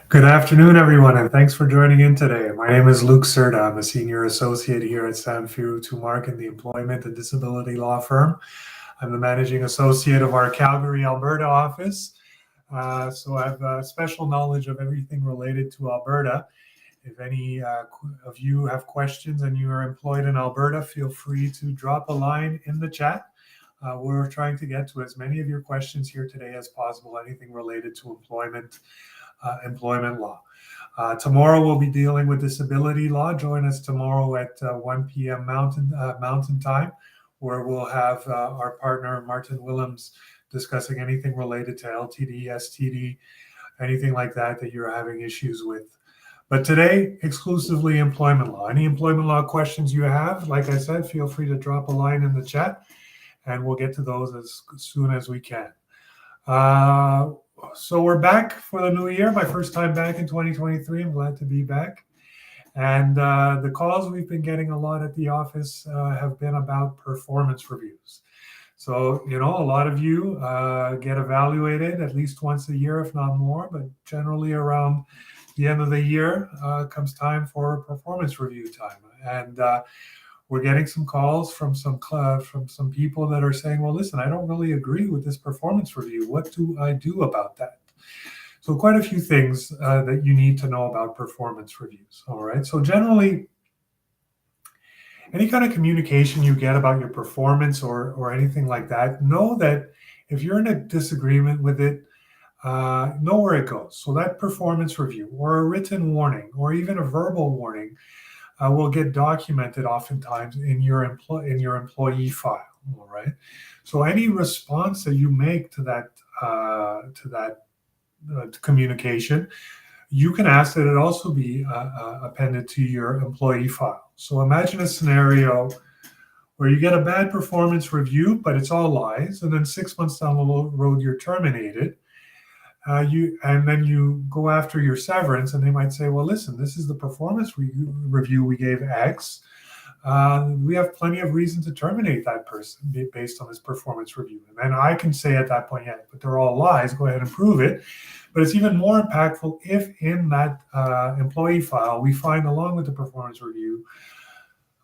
Good afternoon, everyone, and thanks for joining in today. My name is Lluc Cerda. I'm a senior associate here at Samfiru, Tumarkin, the employment and disability law firm. I'm the managing associate of our Calgary, Alberta office. So I have special knowledge of everything related to Alberta. If any of you have questions and you are employed in Alberta, feel free to drop a line in the chat. We're trying to get to as many of your questions here today as possible, anything related to employment law. Tomorrow we'll be dealing with disability law. Join us tomorrow at 1 p.m. Mountain Time, where we'll have our partner Martin Willems discussing anything related to LTD, STD, anything like that you're having issues with. But today, exclusively employment law. Any employment law questions you have, like I said, feel free to drop a line in the chat, and we'll get to those as soon as we can. So we're back for the new year. My first time back in 2023. I'm glad to be back. And the calls we've been getting a lot at the office have been about performance reviews. So, a lot of you get evaluated at least once a year, if not more, but generally around the end of the year comes time for performance review time. And we're getting some calls from some people that are saying, well, listen, I don't really agree with this performance review. What do I do about that? So quite a few things that you need to know about performance reviews. All right. So generally, any kind of communication you get about your performance or anything like that, know that if you're in a disagreement with it, know where it goes. So that performance review or a written warning or even a verbal warning will get documented oftentimes in your employee file. All right. So any response that you make to that communication, you can ask that it also be appended to your employee file. So imagine a scenario where you get a bad performance review, but it's all lies, and then 6 months down the road you're terminated. And then you go after your severance, and they might say, well, listen, this is the performance review we gave X. We have plenty of reason to terminate that person based on this performance review. And then I can say at that point, yeah, but they're all lies, go ahead and prove it. But it's even more impactful if in that employee file, we find along with the performance review,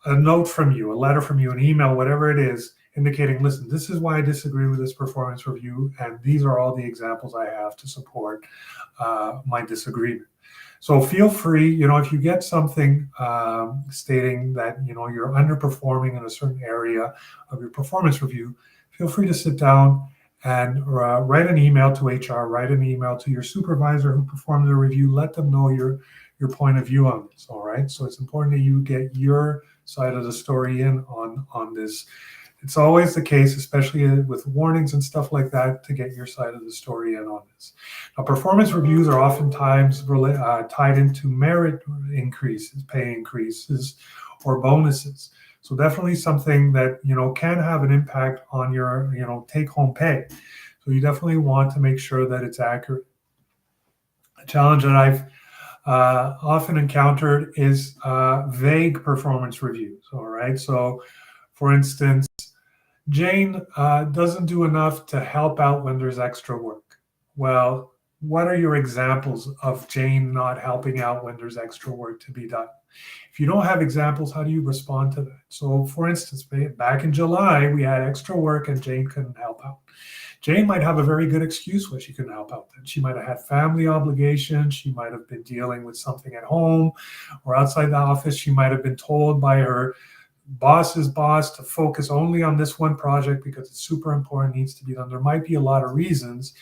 a note from you, a letter from you, an email, whatever it is, indicating, listen, this is why I disagree with this performance review, and these are all the examples I have to support my disagreement. So feel free, if you get something stating that, you're underperforming in a certain area of your performance review, feel free to sit down and write an email to HR, write an email to your supervisor who performed the review, let them know your point of view on this, all right? So it's important that you get your side of the story in on this. It's always the case, especially with warnings and stuff like that, to get your side of the story in on this. Now, performance reviews are oftentimes tied into merit increases, pay increases, or bonuses. So definitely something that, can have an impact on your, take-home pay. So you definitely want to make sure that it's accurate. A challenge that I've often encountered is vague performance reviews, all right? So, for instance, Jane doesn't do enough to help out when there's extra work. Well, what are your examples of Jane not helping out when there's extra work to be done? If you don't have examples, how do you respond to that? So, for instance, back in July, we had extra work and Jane couldn't help out. Jane might have a very good excuse why she couldn't help out. She might have had family obligations. She might have been dealing with something at home or outside the office. She might have been told by her boss's boss to focus only on this one project because it's super important, needs to be done. There might be a lot of reasons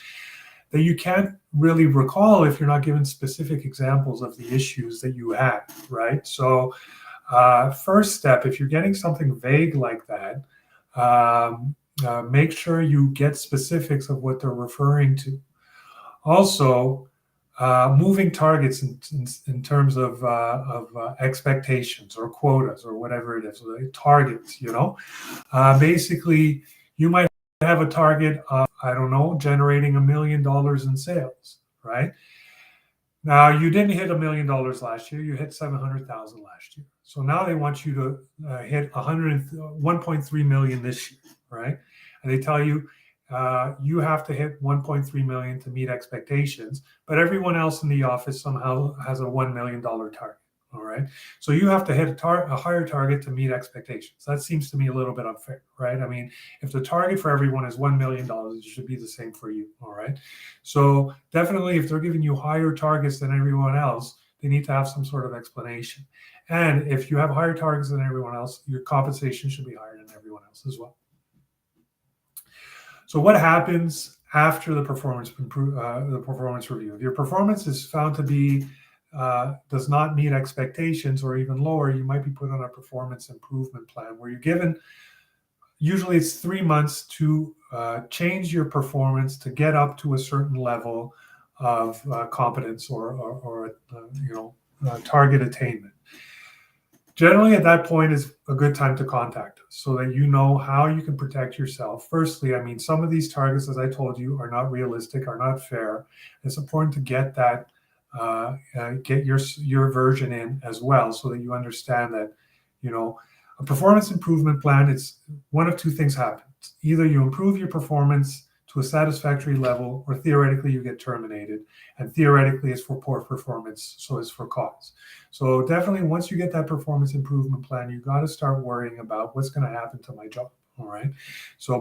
that you can't really recall if you're not given specific examples of the issues that you had, right? So first step, if you're getting something vague like that, make sure you get specifics of what they're referring to. Also, moving targets in terms of expectations or quotas or whatever it is, so targets, basically you might have a target of, generating $1 million in sales, right? Now you didn't hit $1 million last year, you hit 700,000 last year. So now they want you to hit 1.3 million this year, right? And they tell you you have to hit 1.3 million to meet expectations, but everyone else in the office somehow has a $1 million target. All right. So you have to hit a higher target to meet expectations. That seems to me a little bit unfair, right? I mean, if the target for everyone is $1 million, it should be the same for you. All right. So definitely, if they're giving you higher targets than everyone else, they need to have some sort of explanation. And if you have higher targets than everyone else, your compensation should be higher than everyone else as well. So what happens after the performance review? If your performance is found to be does not meet expectations or even lower, you might be put on a performance improvement plan where you're given, usually it's 3 months to change your performance to get up to a certain level of competence or target attainment. Generally, at that point is a good time to contact us so that you know how you can protect yourself. Firstly, I mean, some of these targets, as I told you, are not realistic, are not fair. It's important to get that, get your version in as well, so that you understand that, a performance improvement plan, it's one of two things happens. Either you improve your performance to a satisfactory level, or theoretically you get terminated. And theoretically it's for poor performance, so it's for cause. So definitely once you get that performance improvement plan, you got to start worrying about what's going to happen to my job. All right. So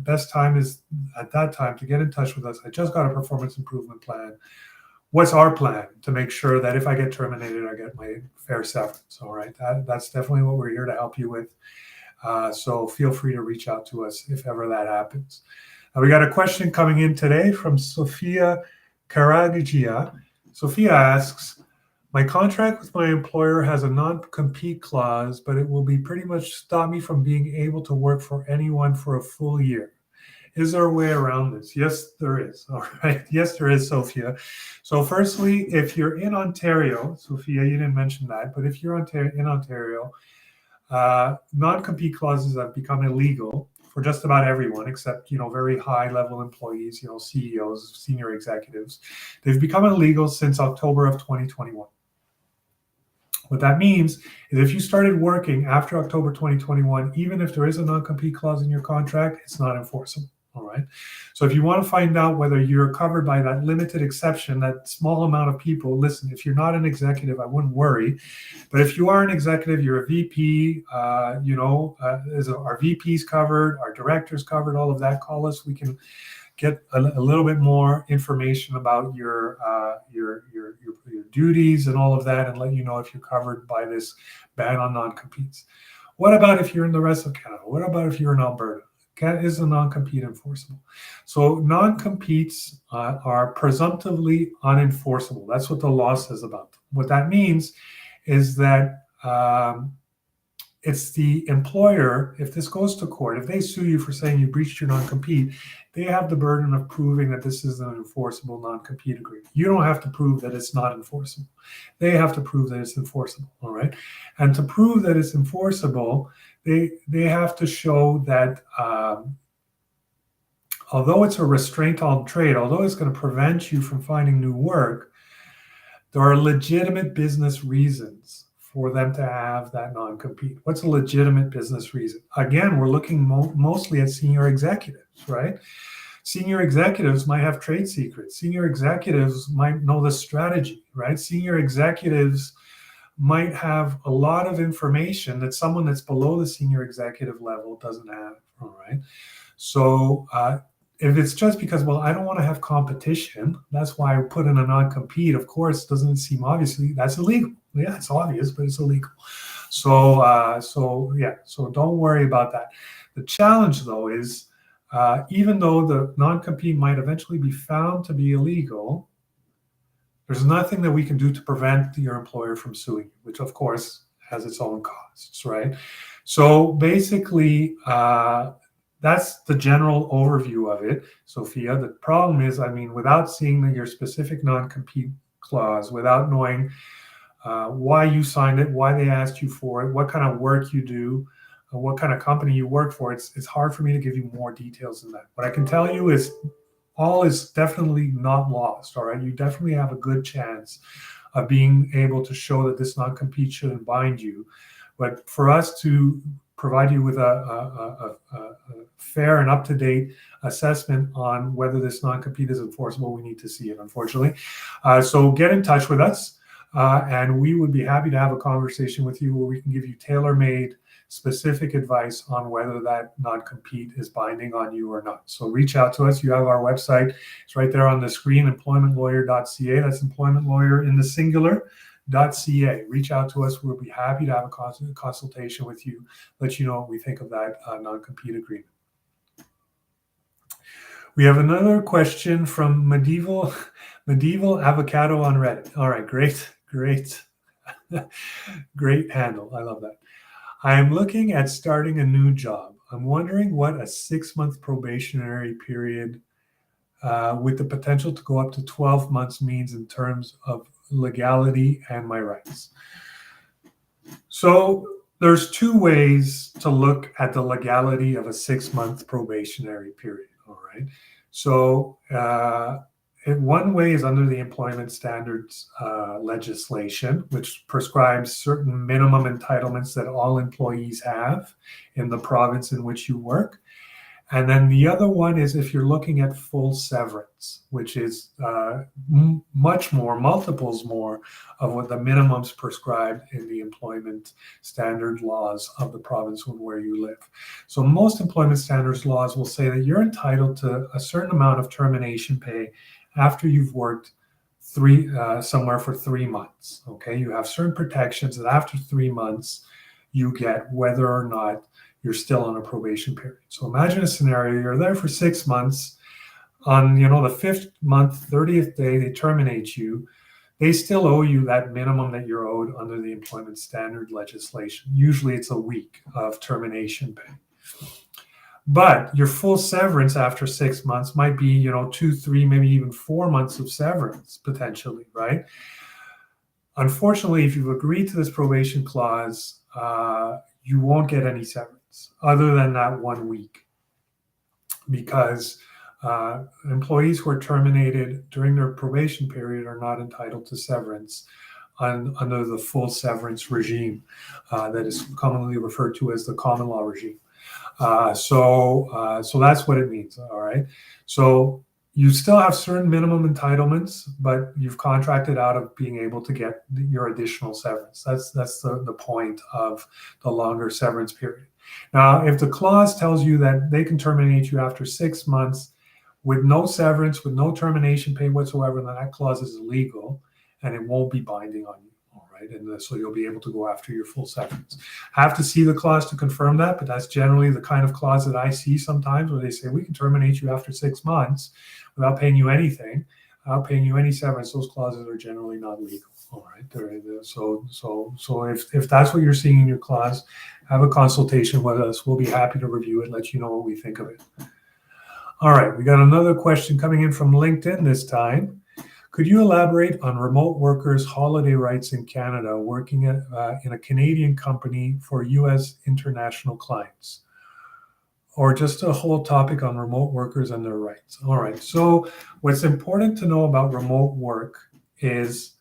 best time is at that time to get in touch with us. I just got a performance improvement plan. What's our plan to make sure that if I get terminated, I get my fair severance? All right. That's definitely what we're here to help you with. So feel free to reach out to us if ever that happens. We got a question coming in today from Sophia Karagia. Sophia asks, my contract with my employer has a non-compete clause, but it will be pretty much stop me from being able to work for anyone for a full year. Is there a way around this? Yes, there is. All right. Yes, there is, Sophia. So firstly, if you're in Ontario, Sophia, you didn't mention that, but if you're in Ontario, non-compete clauses have become illegal for just about everyone except, very high-level employees, CEOs, senior executives. They've become illegal since October of 2021. What that means is if you started working after October 2021, even if there is a non-compete clause in your contract, it's not enforceable. All right. So if you want to find out whether you're covered by that limited exception, that small amount of people, listen, if you're not an executive, I wouldn't worry. But if you are an executive, you're a VP, our VP's covered, our director's covered, all of that, call us. We can get a little bit more information about your duties and all of that and let you know if you're covered by this ban on non-competes. What about if you're in the rest of Canada? What about if you're in Alberta? Is a non-compete enforceable? So non-competes are presumptively unenforceable. That's what the law says about them. What that means is that it's the employer, if this goes to court, if they sue you for saying you breached your non-compete, they have the burden of proving that this is an enforceable non-compete agreement. You don't have to prove that it's not enforceable. They have to prove that it's enforceable, all right? And to prove that it's enforceable, they have to show that although it's a restraint on trade, although it's going to prevent you from finding new work, there are legitimate business reasons for them to have that non-compete. What's a legitimate business reason? Again, we're looking mostly at senior executives, right? Senior executives might have trade secrets. Senior executives might know the strategy, right? Senior executives might have a lot of information that someone that's below the senior executive level doesn't have, all right? So if it's just because, well, I don't want to have competition, that's why I put in a non-compete, of course, doesn't it seem obviously, that's illegal. Yeah, it's obvious, but it's illegal. So don't worry about that. The challenge, though, is even though the non-compete might eventually be found to be illegal, there's nothing that we can do to prevent your employer from suing you, which, of course, has its own costs, right? So basically, that's the general overview of it, Sophia. The problem is, without seeing your specific non-compete clause, without knowing why you signed it, why they asked you for it, what kind of work you do, what kind of company you work for, it's hard for me to give you more details than that. What I can tell you is all is definitely not lost, all right? You definitely have a good chance of being able to show that this non-compete shouldn't bind you. But for us to provide you with a fair and up-to-date assessment on whether this non-compete is enforceable. We need to see it, unfortunately. So get in touch with us, and we would be happy to have a conversation with you where we can give you tailor-made, specific advice on whether that non-compete is binding on you or not. So reach out to us. You have our website. It's right there on the screen, employmentlawyer.ca. That's employment lawyer in the singular.ca. Reach out to us. We'll be happy to have a consultation with you, let you know what we think of that non-compete agreement. We have another question from Medieval Avocado on Reddit. All right, great handle. I love that. I am looking at starting a new job. I'm wondering what a 6-month probationary period with the potential to go up to 12 months means in terms of legality and my rights. So there's two ways to look at the legality of a 6-month probationary period. All right. So one way is under the employment standards legislation, which prescribes certain minimum entitlements that all employees have in the province in which you work. And then the other one is if you're looking at full severance, which is much more, multiples more of what the minimums prescribed in the employment standard laws of the province where you live. So most employment standards laws will say that you're entitled to a certain amount of termination pay after you've worked somewhere for 3 months. Okay, you have certain protections that after 3 months you get, whether or not you're still on a probation period. So imagine a scenario, you're there for 6 months. On the 5th month, 30th day, they terminate you. They still owe you that minimum that you're owed under the employment standard legislation. Usually it's a week of termination pay. But your full severance after 6 months might be, 2, 3, maybe even 4 months of severance potentially, right? Unfortunately, if you've agreed to this probation clause, you won't get any severance other than that 1 week, because employees who are terminated during their probation period are not entitled to severance under the full severance regime that is commonly referred to as the common law regime. So that's what it means. All right. So you still have certain minimum entitlements, but you've contracted out of being able to get your additional severance. That's the point of the longer severance period. Now, if the clause tells you that they can terminate you after 6 months with no severance, with no termination pay whatsoever, then that clause is illegal and it won't be binding on you. All right. And so you'll be able to go after your full severance. Have to see the clause to confirm that, but that's generally the kind of clause that I see sometimes where they say we can terminate you after 6 months without paying you anything, without paying you any severance. Those clauses are generally not legal. All right. So if that's what you're seeing in your clause, have a consultation with us. We'll be happy to review it, let you know what we think of it. All right. We got another question coming in from LinkedIn this time. Could you elaborate on remote workers' holiday rights in Canada working in a Canadian company for U.S. international clients? Or just a whole topic on remote workers and their rights? All right. So what's important to know about remote work is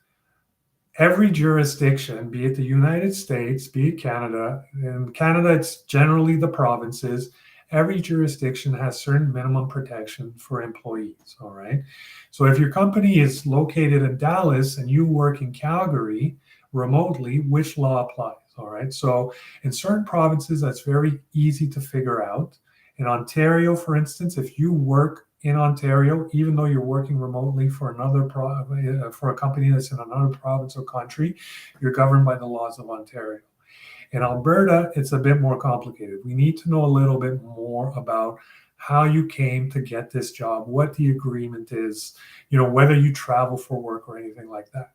every jurisdiction, be it the United States, be it Canada, in Canada it's generally the provinces, every jurisdiction has certain minimum protection for employees, all right? So if your company is located in Dallas and you work in Calgary remotely, which law applies, all right? So in certain provinces, that's very easy to figure out. In Ontario, for instance, if you work in Ontario, even though you're working remotely for for a company that's in another province or country, you're governed by the laws of Ontario. In Alberta, it's a bit more complicated. We need to know a little bit more about how you came to get this job, what the agreement is, whether you travel for work or anything like that.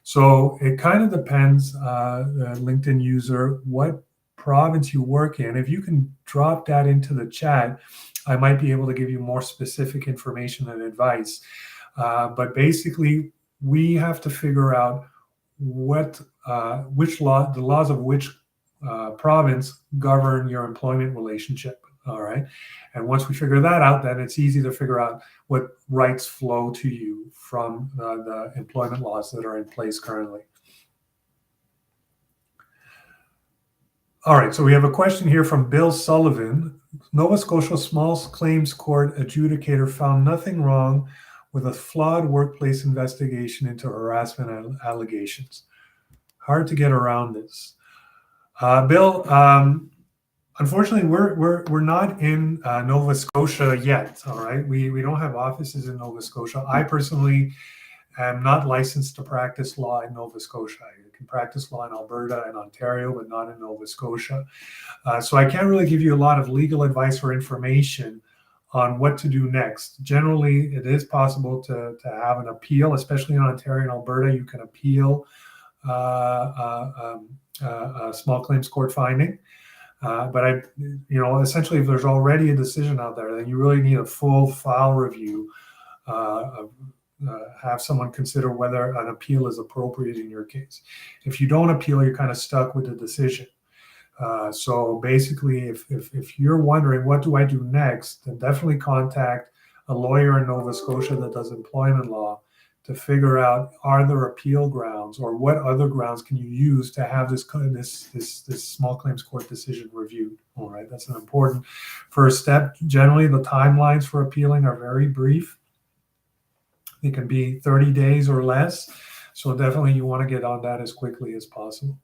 So it kind of depends, LinkedIn user, what province you work in. If you can drop that into the chat, I might be able to give you more specific information and advice. But basically, we have to figure out the laws of which province govern your employment relationship. All right. And once we figure that out, then it's easy to figure out what rights flow to you from the employment laws that are in place currently. All right, so we have a question here from Bill Sullivan. Nova Scotia Small Claims Court adjudicator found nothing wrong with a flawed workplace investigation into harassment allegations. Hard to get around this. Bill, unfortunately, we're not in Nova Scotia yet. All right, we don't have offices in Nova Scotia. I personally am not licensed to practice law in Nova Scotia. I can practice law in Alberta and Ontario, but not in Nova Scotia. So I can't really give you a lot of legal advice or information on what to do next. Generally, it is possible to have an appeal, especially in Ontario and Alberta. You can appeal a small claims court finding. But essentially, if there's already a decision out there, then you really need a full file review. Have someone consider whether an appeal is appropriate in your case. If you don't appeal, you're kind of stuck with the decision. So basically, if you're wondering what do I do next, then definitely contact a lawyer in Nova Scotia that does employment law to figure out, are there appeal grounds, or what other grounds can you use to have this small claims court decision reviewed. All right, that's an important first step. Generally, the timelines for appealing are very brief. It can be 30 days or less. So definitely you want to get on that as quickly as possible.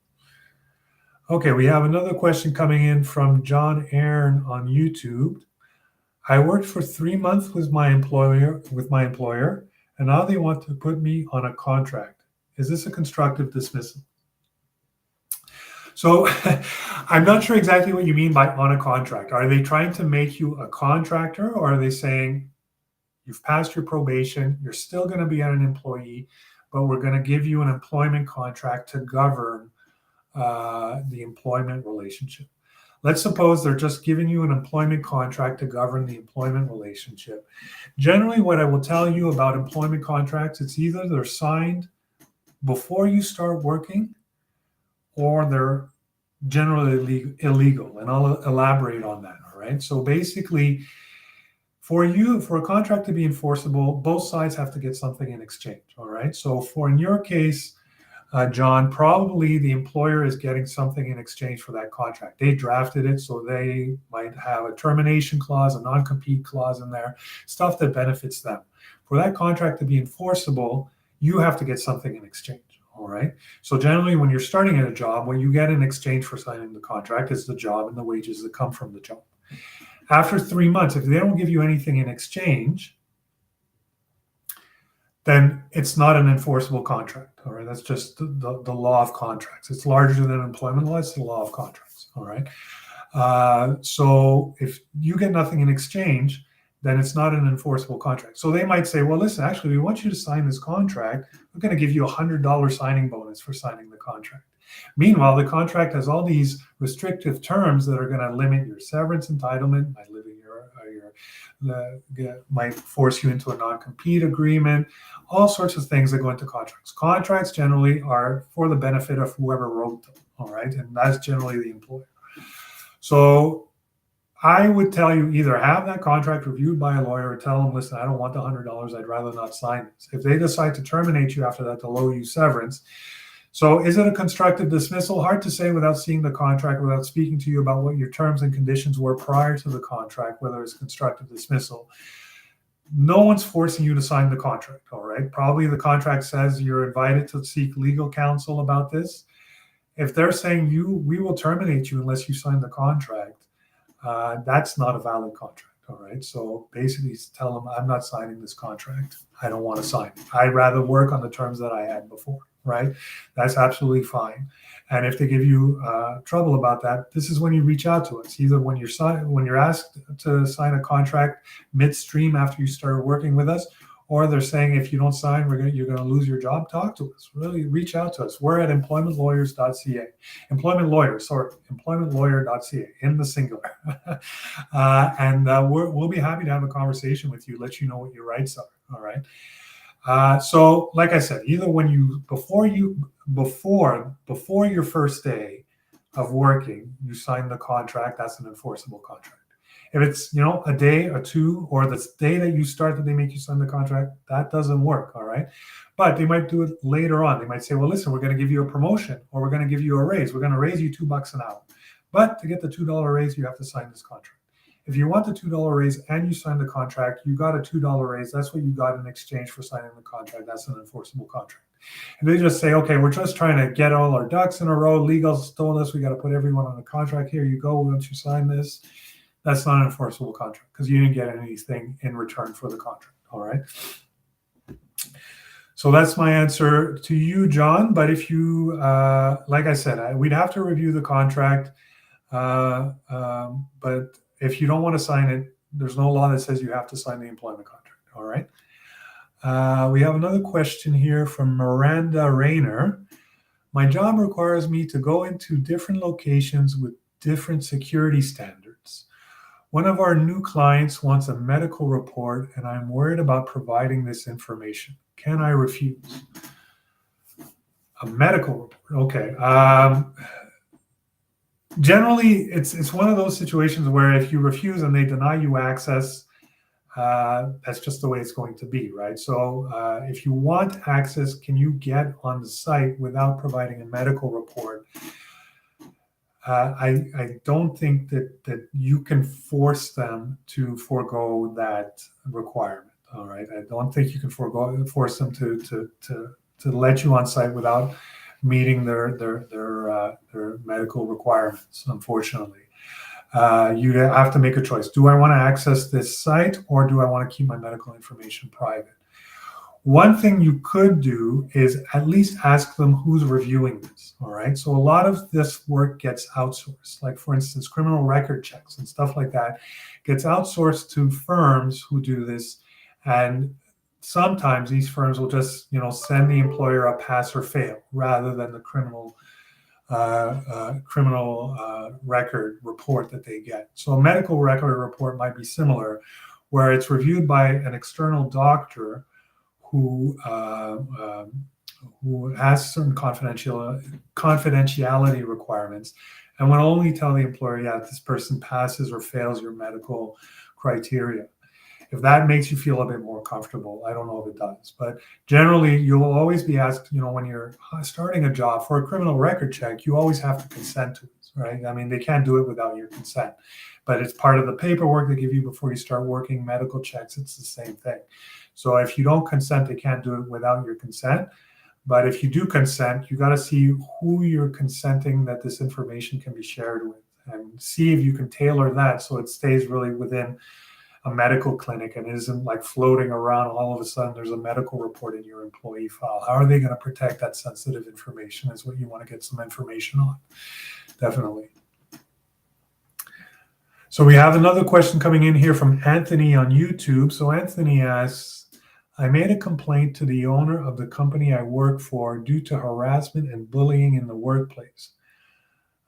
Okay, we have another question coming in from John Aaron on YouTube. I worked for 3 months with my employer, and now they want to put me on a contract. Is this a constructive dismissal? So I'm not sure exactly what you mean by on a contract. Are they trying to make you a contractor, or are they saying, you've passed your probation, you're still going to be an employee, but we're going to give you an employment contract to govern the employment relationship? Let's suppose they're just giving you an employment contract to govern the employment relationship. Generally, what I will tell you about employment contracts, it's either they're signed before you start working, or they're generally illegal. And I'll elaborate on that, all right? So basically, for a contract to be enforceable, both sides have to get something in exchange, all right? So in your case, John, probably the employer is getting something in exchange for that contract. They drafted it, so they might have a termination clause, a non-compete clause in there, stuff that benefits them. For that contract to be enforceable, you have to get something in exchange, all right? So generally, when you're starting at a job, what you get in exchange for signing the contract is the job and the wages that come from the job. After 3 months, if they don't give you anything in exchange, then it's not an enforceable contract, all right? That's just the law of contracts. It's larger than employment law, it's the law of contracts, all right? So if you get nothing in exchange, then it's not an enforceable contract. So they might say, well, listen, actually, we want you to sign this contract. We're going to give you a $100 signing bonus for signing the contract. Meanwhile, the contract has all these restrictive terms that are going to limit your severance entitlement, might force you into a non-compete agreement, all sorts of things that go into contracts. Contracts generally are for the benefit of whoever wrote them, all right? And that's generally the employer. So I would tell you, either have that contract reviewed by a lawyer or tell them, listen, I don't want the $100. I'd rather not sign this. If they decide to terminate you after that, they'll owe you severance. So is it a constructive dismissal? Hard to say without seeing the contract, without speaking to you about what your terms and conditions were prior to the contract, whether it's constructive dismissal. No one's forcing you to sign the contract, all right? Probably the contract says you're invited to seek legal counsel about this. If they're saying we will terminate you unless you sign the contract, that's not a valid contract. All right. So basically tell them, I'm not signing this contract. I don't want to sign it. I'd rather work on the terms that I had before. Right. That's absolutely fine. And if they give you trouble about that, this is when you reach out to us. Either when you're asked to sign a contract midstream after you started working with us, or they're saying if you don't sign, you're going to lose your job. Talk to us. Really reach out to us. We're at employmentlawyer.ca. Employmentlawyer.ca in the singular. And we'll be happy to have a conversation with you, let you know what your rights are. All right. So like I said, either before your first day of working, you sign the contract, that's an enforceable contract. If it's, a day or two, or the day that you start that they make you sign the contract, that doesn't work, all right? But they might do it later on. They might say, well, listen, we're going to give you a promotion, or we're going to give you a raise. We're going to raise you $2 an hour. But to get the $2 raise, you have to sign this contract. If you want the $2 raise and you sign the contract, you got a $2 raise. That's what you got in exchange for signing the contract. That's an enforceable contract. And they just say, okay, we're just trying to get all our ducks in a row. Legal's told us we got to put everyone on the contract. Here you go. Once you sign this, that's not an enforceable contract because you didn't get anything in return for the contract. All right. So that's my answer to you, John. But if you, like I said, we'd have to review the contract. But if you don't want to sign it, there's no law that says you have to sign the employment contract. All right. We have another question here from Miranda Rayner. My job requires me to go into different locations with different security standards. One of our new clients wants a medical report, and I'm worried about providing this information. Can I refuse? A medical report. Okay. Generally, it's one of those situations where if you refuse and they deny you access, that's just the way it's going to be, right? So if you want access, can you get on the site without providing a medical report? I don't think that you can force them to forego that requirement. All right, I don't think you can force them to let you on site without meeting their medical requirements. Unfortunately, you have to make a choice. Do I want to access this site, or do I want to keep my medical information private? One thing you could do is at least ask them who's reviewing this. All right. So a lot of this work gets outsourced. Like, for instance, criminal record checks and stuff like that gets outsourced to firms who do this. And sometimes these firms will just, send the employer a pass or fail rather than the criminal record report that they get. So a medical record report might be similar, where it's reviewed by an external doctor who has certain confidentiality requirements, and will only tell the employer, yeah, this person passes or fails your medical criteria. If that makes you feel a bit more comfortable, I don't know if it does, but generally you'll always be asked, when you're starting a job for a criminal record check, you always have to consent to it, right? I mean, they can't do it without your consent, but it's part of the paperwork they give you before you start working. Medical checks, it's the same thing. So if you don't consent, they can't do it without your consent. But if you do consent, you got to see who you're consenting that this information can be shared with, and see if you can tailor that so it stays really within a medical clinic and isn't like floating around. All of a sudden there's a medical report in your employee file. How are they going to protect that sensitive information is what you want to get some information on. Definitely. So we have another question coming in here from Anthony on YouTube. So Anthony asks, I made a complaint to the owner of the company I work for due to harassment and bullying in the workplace.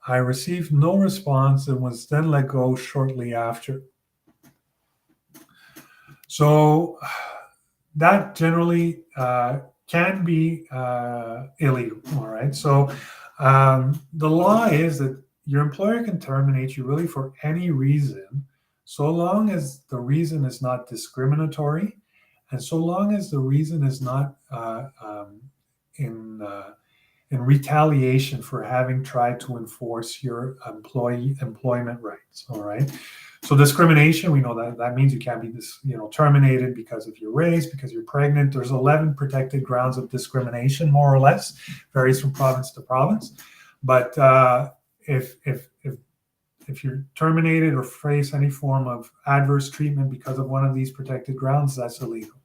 I received no response and was then let go shortly after. So that generally can be illegal, all right? So the law is that your employer can terminate you really for any reason, so long as the reason is not discriminatory, and so long as the reason is not in retaliation for having tried to enforce your employment rights, all right? So discrimination, we know that means you can't be terminated because of your race, because you're pregnant. There's 11 protected grounds of discrimination, more or less, varies from province to province. But if you're terminated or face any form of adverse treatment because of one of these protected grounds, that's illegal.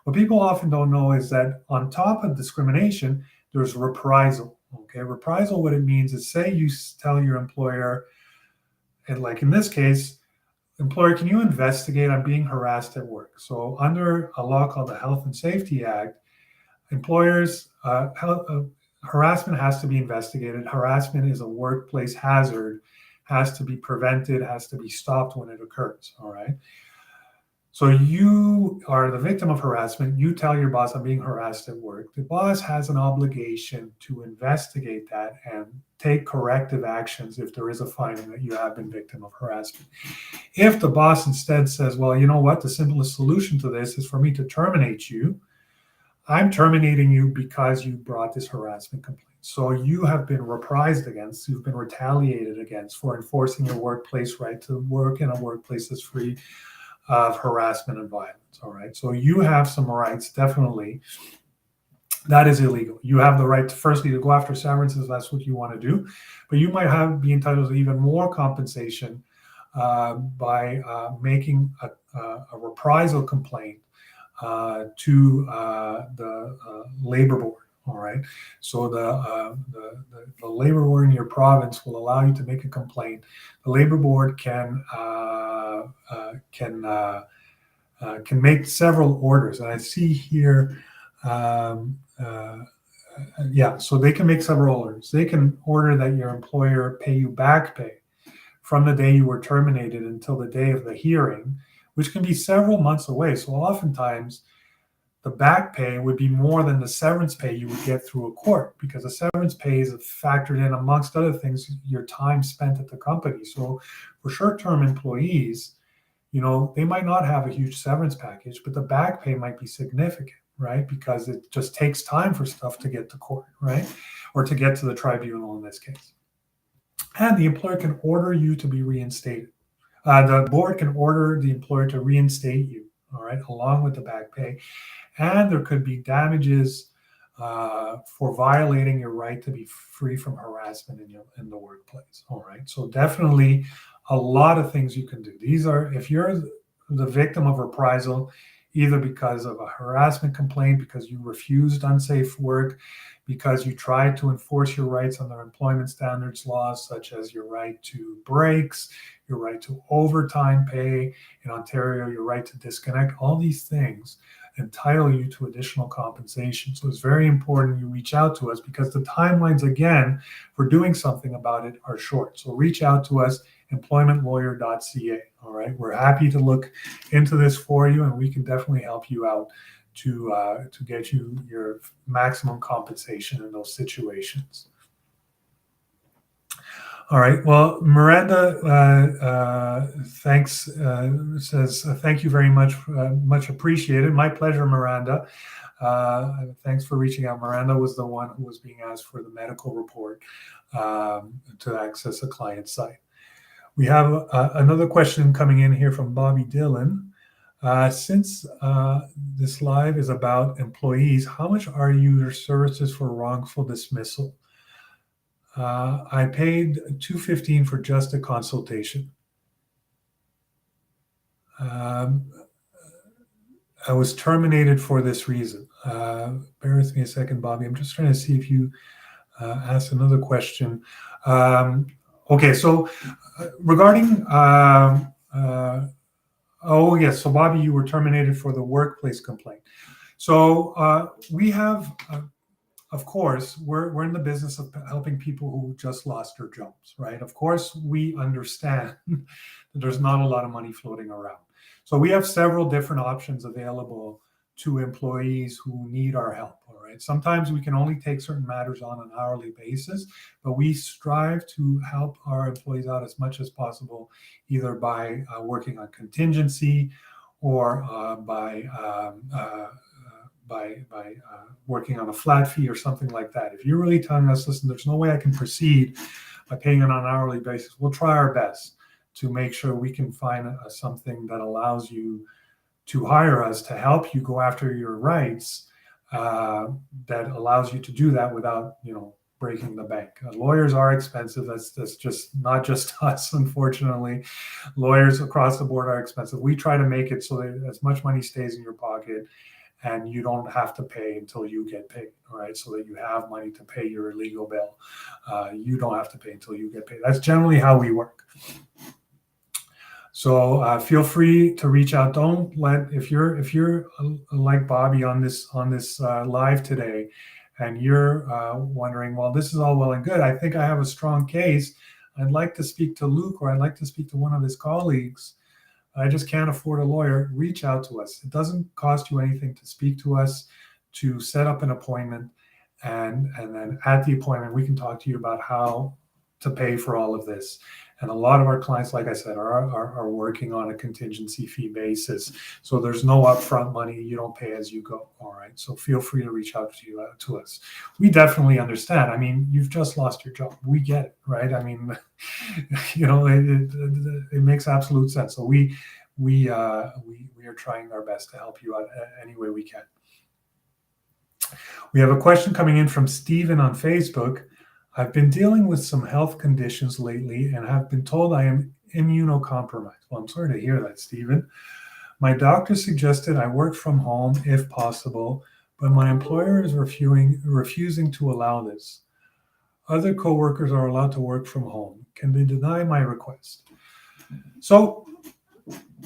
What people often don't know is that on top of discrimination, there's reprisal. Okay, reprisal, what it means is, say you tell your employer, and like in this case, employer, can you investigate? I'm being harassed at work. So under a law called the Health and Safety Act, employers, harassment has to be investigated. Harassment is a workplace hazard, has to be prevented, has to be stopped when it occurs, all right? So you are the victim of harassment. You tell your boss, I'm being harassed at work. The boss has an obligation to investigate that and take corrective actions if there is a finding that you have been victim of harassment. If the boss instead says, well, you know what, the simplest solution to this is for me to terminate you. I'm terminating you because you brought this harassment complaint. So you have been reprised against, you've been retaliated against for enforcing your workplace right to work in a workplace that's free of harassment and violence. All right. So you have some rights, definitely. That is illegal. You have the right to, firstly, to go after severances. That's what you want to do, but you might be entitled to even more compensation by making a reprisal complaint to the labor board. All right. So the labor board in your province will allow you to make a complaint. The labor board can make several orders, and I see here. So they can make several orders. They can order that your employer pay you back pay from the day you were terminated until the day of the hearing, which can be several months away. So oftentimes, the back pay would be more than the severance pay you would get through a court, because the severance pay is factored in, amongst other things, your time spent at the company. So for short-term employees, they might not have a huge severance package, but the back pay might be significant, right? Because it just takes time for stuff to get to court, right? Or to get to the tribunal in this case. And the employer can order you to be reinstated. The board can order the employer to reinstate you, all right, along with the back pay. And there could be damages for violating your right to be free from harassment in the workplace, all right? So definitely a lot of things you can do. These are, if you're the victim of reprisal, either because of a harassment complaint, because you refused unsafe work, because you tried to enforce your rights under employment standards laws, such as your right to breaks, your right to overtime pay, in Ontario, your right to disconnect, all these things entitle you to additional compensation. So it's very important you reach out to us, because the timelines, again, for doing something about it are short. So reach out to us, employmentlawyer.ca. All right, we're happy to look into this for you, and we can definitely help you out to get you your maximum compensation in those situations. All right. Well, Miranda says, thank you very much. Much appreciated. My pleasure, Miranda. Thanks for reaching out. Miranda was the one who was being asked for the medical report to access a client site. We have another question coming in here from Bobby Dillon. Since this live is about employees, how much are your services for wrongful dismissal? I paid $215 for just a consultation. I was terminated for this reason. Bear with me a second, Bobby. I'm just trying to see if you asked another question. Okay, so regarding, oh yes, so Bobby, you were terminated for the workplace complaint. So we have, of course, we're in the business of helping people who just lost their jobs, right? Of course, we understand that there's not a lot of money floating around. So we have several different options available to employees who need our help, all right? Sometimes we can only take certain matters on an hourly basis, but we strive to help our employees out as much as possible, either by working on contingency or by working on a flat fee or something like that. If you're really telling us, listen, there's no way I can proceed by paying it on an hourly basis, we'll try our best to make sure we can find something that allows you to hire us to help you go after your rights, that allows you to do that without, breaking the bank. Lawyers are expensive. That's just not just us, unfortunately. Lawyers across the board are expensive. We try to make it so that as much money stays in your pocket and you don't have to pay until you get paid, all right? So that you have money to pay your legal bill. You don't have to pay until you get paid. That's generally how we work. So feel free to reach out. Don't let, if you're like Bobby on this live today, and you're wondering, well, this is all well and good. I think I have a strong case. I'd like to speak to Lluc, or I'd like to speak to one of his colleagues. I just can't afford a lawyer. Reach out to us. It doesn't cost you anything to speak to us, to set up an appointment, and then at the appointment we can talk to you about how to pay for all of this. And a lot of our clients, like I said, are working on a contingency fee basis. So there's no upfront money. You don't pay as you go. All right. So feel free to reach out to us. We definitely understand. I mean, you've just lost your job. We get it, right? I mean, it makes absolute sense. So we are trying our best to help you out any way we can. We have a question coming in from Stephen on Facebook. I've been dealing with some health conditions lately and have been told I am immunocompromised. Well, I'm sorry to hear that, Stephen. My doctor suggested I work from home if possible, but my employer is refusing to allow this. Other coworkers are allowed to work from home. Can they deny my request? So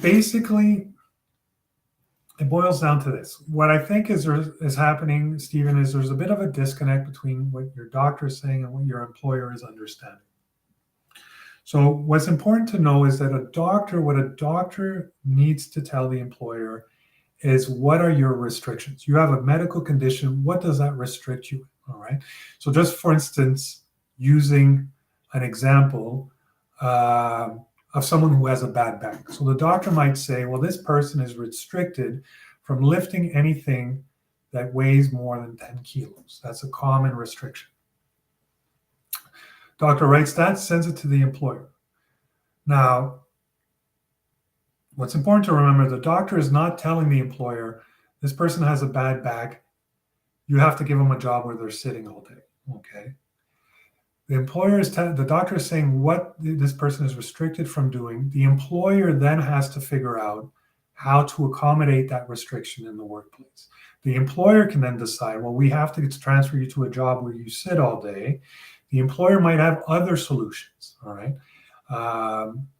basically, it boils down to this. What I think is happening, Stephen, is there's a bit of a disconnect between what your doctor is saying and what your employer is understanding. So what's important to know is that what a doctor needs to tell the employer is, what are your restrictions? You have a medical condition. What does that restrict you? All right. So just for instance, using an example of someone who has a bad back. So the doctor might say, well, this person is restricted from lifting anything that weighs more than 10 kilos. That's a common restriction. Doctor writes that, sends it to the employer. Now, what's important to remember, the doctor is not telling the employer, this person has a bad back, you have to give them a job where they're sitting all day, okay? The doctor is saying what this person is restricted from doing. The employer then has to figure out how to accommodate that restriction in the workplace. The employer can then decide, well, we have to transfer you to a job where you sit all day. The employer might have other solutions, all right?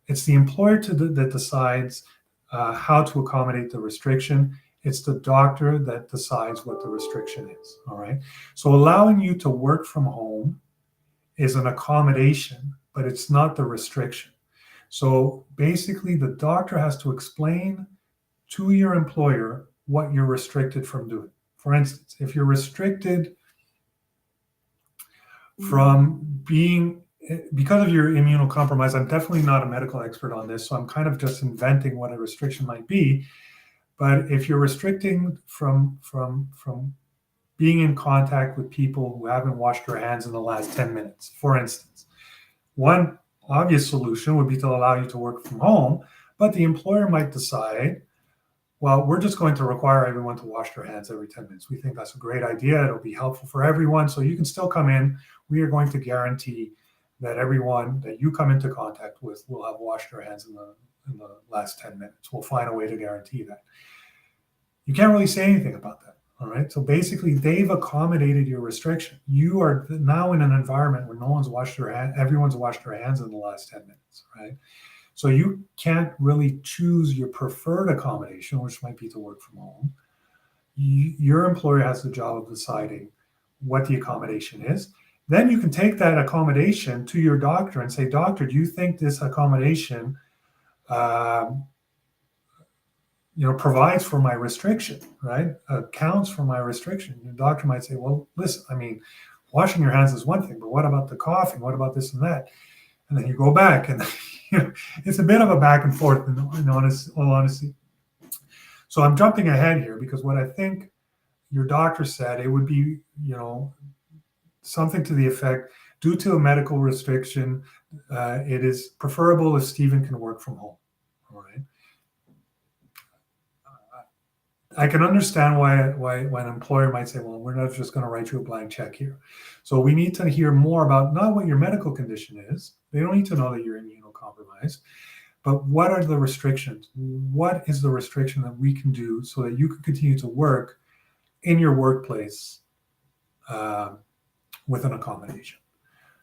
It's the employer that decides how to accommodate the restriction. It's the doctor that decides what the restriction is, all right? So allowing you to work from home is an accommodation, but it's not the restriction. So basically, the doctor has to explain to your employer what you're restricted from doing. For instance, if you're restricted from being, because of your immunocompromise, I'm definitely not a medical expert on this, so I'm kind of just inventing what a restriction might be. But if you're restricting from being in contact with people who haven't washed their hands in the last 10 minutes, for instance, one obvious solution would be to allow you to work from home, but the employer might decide, well, we're just going to require everyone to wash their hands every 10 minutes. We think that's a great idea. It'll be helpful for everyone. So you can still come in. We are going to guarantee that everyone that you come into contact with will have washed their hands in the last 10 minutes. We'll find a way to guarantee that. You can't really say anything about that. All right. So basically, they've accommodated your restriction. You are now in an environment where everyone's washed their hands in the last 10 minutes, right? So you can't really choose your preferred accommodation, which might be to work from home. Your employer has the job of deciding what the accommodation is. Then you can take that accommodation to your doctor and say, doctor, do you think this accommodation provides for my restriction, right? Accounts for my restriction. Your doctor might say, well, listen, I mean, washing your hands is one thing, but what about the coughing? What about this and that? And then you go back, and it's a bit of a back and forth, in all honesty. So I'm jumping ahead here because what I think your doctor said, it would be, something to the effect, due to a medical restriction, it is preferable if Stephen can work from home. All right. I can understand why an employer might say, well, we're not just going to write you a blank check here. So we need to hear more about not what your medical condition is. They don't need to know that you're immunocompromised, but what are the restrictions? What is the restriction that we can do so that you can continue to work in your workplace with an accommodation?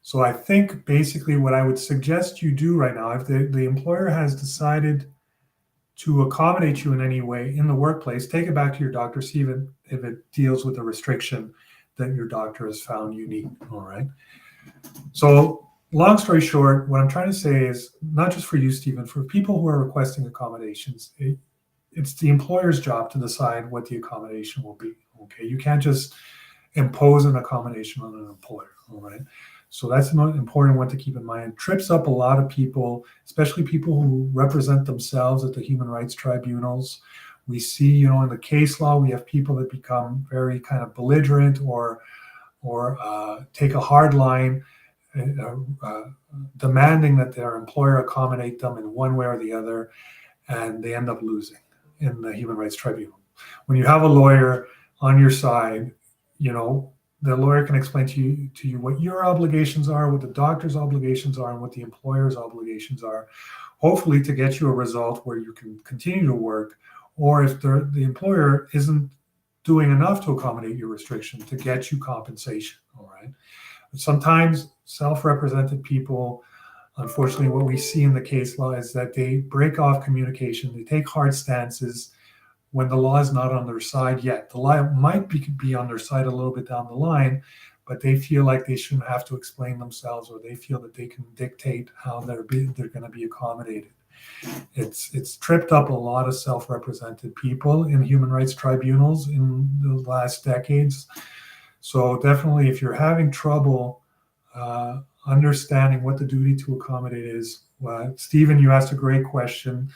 So I think basically what I would suggest you do right now, if the employer has decided to accommodate you in any way in the workplace, take it back to your doctor, see if it deals with a restriction that your doctor has found unique. All right. So long story short, what I'm trying to say is, not just for you, Stephen, for people who are requesting accommodations, it's the employer's job to decide what the accommodation will be. Okay. You can't just impose an accommodation on an employer. All right. So that's an important one to keep in mind. It trips up a lot of people, especially people who represent themselves at the human rights tribunals. We see, in the case law, we have people that become very kind of belligerent or take a hard line, demanding that their employer accommodate them in one way or the other, and they end up losing in the human rights tribunal. When you have a lawyer on your side, the lawyer can explain to you what your obligations are, what the doctor's obligations are, and what the employer's obligations are, hopefully to get you a result where you can continue to work, or if the employer isn't doing enough to accommodate your restriction, to get you compensation. All right. But sometimes self-represented people, unfortunately, what we see in the case law is that they break off communication. They take hard stances when the law is not on their side yet. The law might be on their side a little bit down the line, but they feel like they shouldn't have to explain themselves, or they feel that they can dictate how they're going to be accommodated. It's tripped up a lot of self-represented people in human rights tribunals in the last decades. So definitely, if you're having trouble understanding what the duty to accommodate is, Stephen, you asked a great question.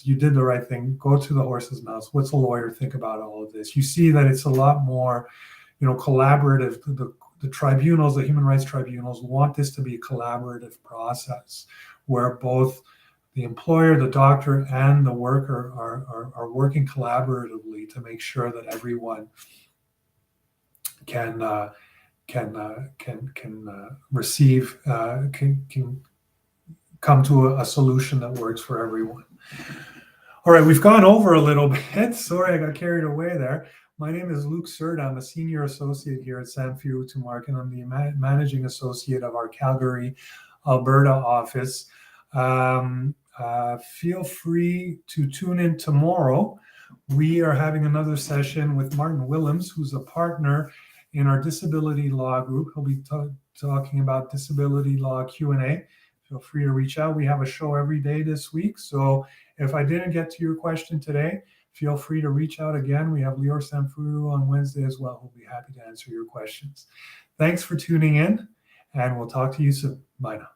You did the right thing. Go to the horse's mouth. What's a lawyer think about all of this? You see that it's a lot more, collaborative. The tribunals, the human rights tribunals, want this to be a collaborative process where both the employer, the doctor, and the worker are working collaboratively to make sure that everyone can receive, can come to a solution that works for everyone. All right, we've gone over a little bit. Sorry, I got carried away there. My name is Lluc Cerda. I'm a senior associate here at Samfiru Tumarkin. I'm the managing associate of our Calgary, Alberta office. Feel free to tune in tomorrow. We are having another session with Martin Willems, who's a partner in our disability law group. He'll be talking about disability law Q&A. Feel free to reach out. We have a show every day this week. So if I didn't get to your question today, feel free to reach out again. We have Lior Samfiru on Wednesday as well, who'll be happy to answer your questions. Thanks for tuning in, and we'll talk to you soon. Bye now.